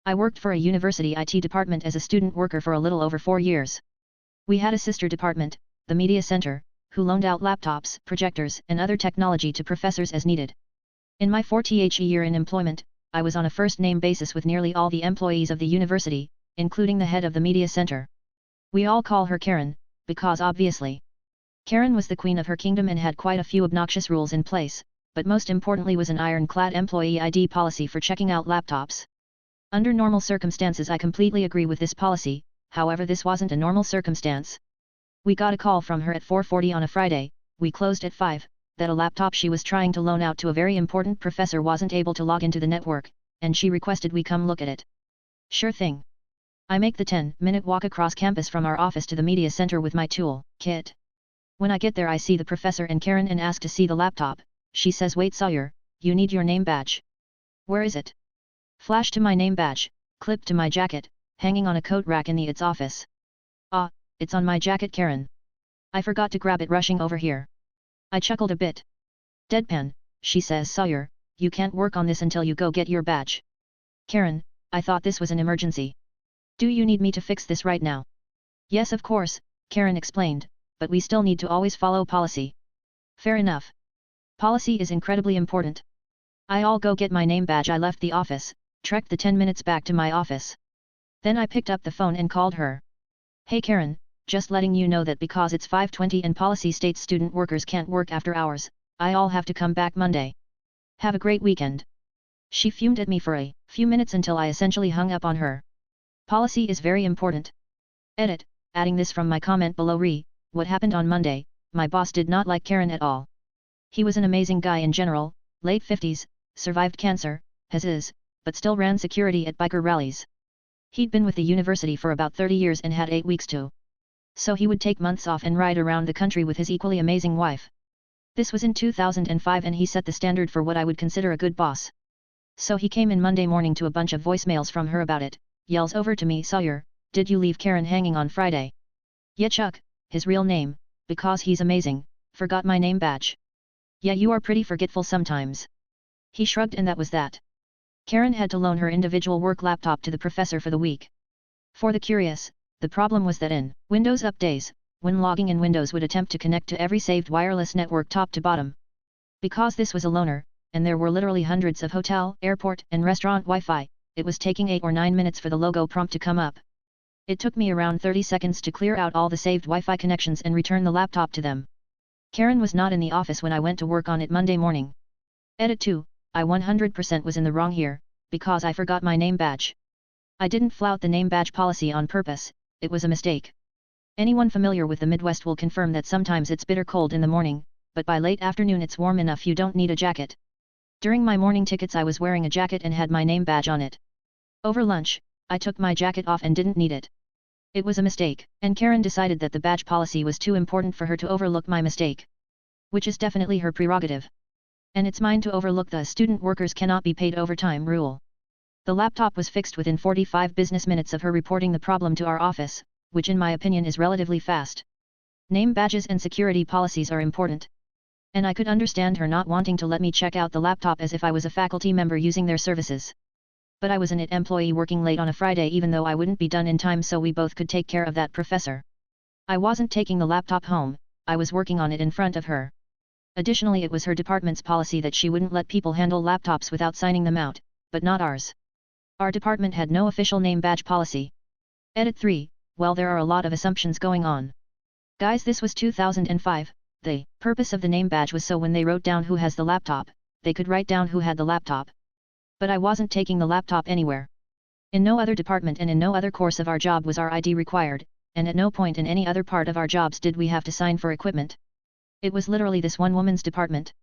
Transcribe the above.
I worked for a university IT department as a student worker for a little over 4 years. We had a sister department, the media center, who loaned out laptops, projectors, and other technology to professors as needed. In my 4th year in employment, I was on a first-name basis with nearly all the employees of the university, including the head of the media center. We all call her Karen, because obviously, Karen was the queen of her kingdom and had quite a few obnoxious rules in place, but most importantly was an ironclad employee ID policy for checking out laptops. Under normal circumstances I completely agree with this policy, however this wasn't a normal circumstance. We got a call from her at 4:40 on a Friday, we closed at 5, that a laptop she was trying to loan out to a very important professor wasn't able to log into the network, and she requested we come look at it. Sure thing. I make the 10-minute walk across campus from our office to the media center with my tool kit. When I get there I see the professor and Karen and ask to see the laptop. She says, "Wait Sawyer, you need your name badge." "Where is it?" Flash to my name badge, clipped to my jacket, hanging on a coat rack in the its office. "Ah, it's on my jacket Karen. I forgot to grab it rushing over here." I chuckled a bit. Deadpan, she says, "Sawyer, you can't work on this until you go get your badge." "Karen, I thought this was an emergency. Do you need me to fix this right now?" "Yes of course," Karen explained, "but we still need to always follow policy." "Fair enough. Policy is incredibly important." I'll go get my name badge. I left the office, trekked the 10 minutes back to my office. Then I picked up the phone and called her. "Hey Karen, just letting you know that because it's 5:20 and policy states student workers can't work after hours, I'll have to come back Monday. Have a great weekend." She fumed at me for a few minutes until I essentially hung up on her. Policy is very important. Edit, adding this from my comment below what happened on Monday, my boss did not like Karen at all. He was an amazing guy in general, late 50s, survived cancer, but still ran security at biker rallies. He'd been with the university for about 30 years and had 8 weeks to. So he would take months off and ride around the country with his equally amazing wife. This was in 2005 and he set the standard for what I would consider a good boss. So he came in Monday morning to a bunch of voicemails from her about it, yells over to me, "Sawyer, did you leave Karen hanging on Friday?" "Yeah Chuck," his real name, because he's amazing, "forgot my name badge." "Yeah you are pretty forgetful sometimes." He shrugged and that was that. Karen had to loan her individual work laptop to the professor for the week. For the curious, the problem was that in Windows Up days, when logging in Windows would attempt to connect to every saved wireless network top to bottom. Because this was a loaner, and there were literally hundreds of hotel, airport, and restaurant Wi-Fi, it was taking 8 or 9 minutes for the logo prompt to come up. It took me around 30 seconds to clear out all the saved Wi-Fi connections and return the laptop to them. Karen was not in the office when I went to work on it Monday morning. Edit 2, I 100% was in the wrong here, because I forgot my name badge. I didn't flout the name badge policy on purpose, it was a mistake. Anyone familiar with the Midwest will confirm that sometimes it's bitter cold in the morning, but by late afternoon it's warm enough you don't need a jacket. During my morning tickets I was wearing a jacket and had my name badge on it. Over lunch, I took my jacket off and didn't need it. It was a mistake, and Karen decided that the badge policy was too important for her to overlook my mistake. Which is definitely her prerogative. And it's mine to overlook the student workers cannot be paid overtime rule. The laptop was fixed within 45 business minutes of her reporting the problem to our office, which in my opinion is relatively fast. Name badges and security policies are important. And I could understand her not wanting to let me check out the laptop as if I was a faculty member using their services. But I was an IT employee working late on a Friday even though I wouldn't be done in time so we both could take care of that professor. I wasn't taking the laptop home, I was working on it in front of her. Additionally it was her department's policy that she wouldn't let people handle laptops without signing them out, but not ours. Our department had no official name badge policy. Edit 3, well there are a lot of assumptions going on. Guys, this was 2005, the purpose of the name badge was so when they wrote down who has the laptop, they could write down who had the laptop. But I wasn't taking the laptop anywhere. In no other department and in no other course of our job was our ID required, and at no point in any other part of our jobs did we have to sign for equipment. It was literally this one woman's department.